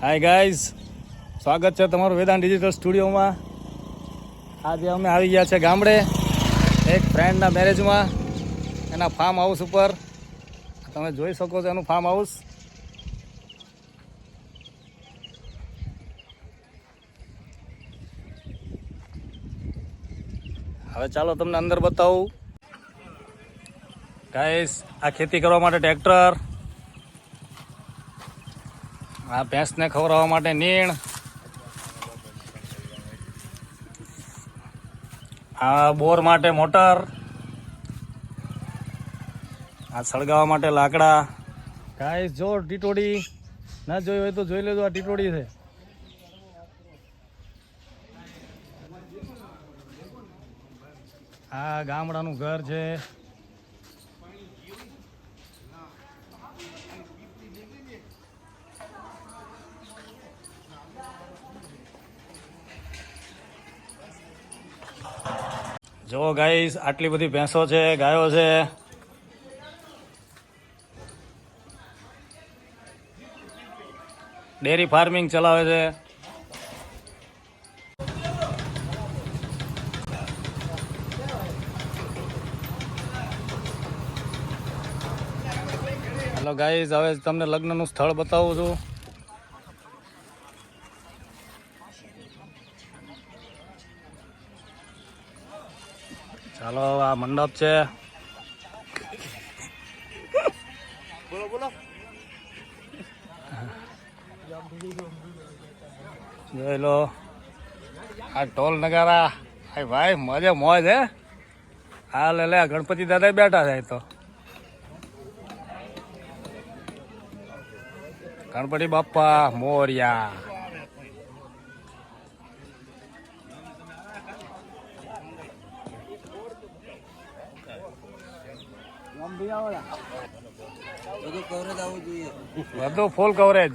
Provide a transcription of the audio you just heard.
Hi guys, સ્વાગત છે તમારું વેદાંત ડિજિટલ સ્ટુડિયોમાં. આજે અમે આવી ગયા છે ગામડે એક ફ્રેન્ડના મેરેજમાં, એના ફાર્મ હાઉસ ઉપર. તમે જોઈ શકો છો એનું ફાર્મ હાઉસ. હવે ચાલો તમને અંદર બતાવું. ગાઈઝ, આ ખેતી કરવા માટે ટ્રેક્ટર, આ ભેંસને ખવડાવવા માટે નીણ, આ બોર માટે મોટર, આ સળગાવવા માટે લાકડા. ગાઈસ જો ટીટોડી ના જોઈ હોય તો જોઈ લેજો, આ ટીટોડી છે. આ ગામડાનું ઘર છે. જો ગાઈસ, આટલી બધી ભેંસો છે, ગાયો છે. ડેરી ફાર્મિંગ ચલાવે છે. હેલો ગાઈસ, હવે તમને લગ્નનું સ્થળ બતાવું છું. ચાલો, આ મંડપ છે. બોલો બોલો. જોઈ લો, આ ઢોલ નગારા. ભાઈ મજે મોજ હે. હા લે ગણપતિ દાદા બેઠા છે. તો ગણપતિ બાપ્પા મોર્યા. બધું ફૂલ કવરેજ.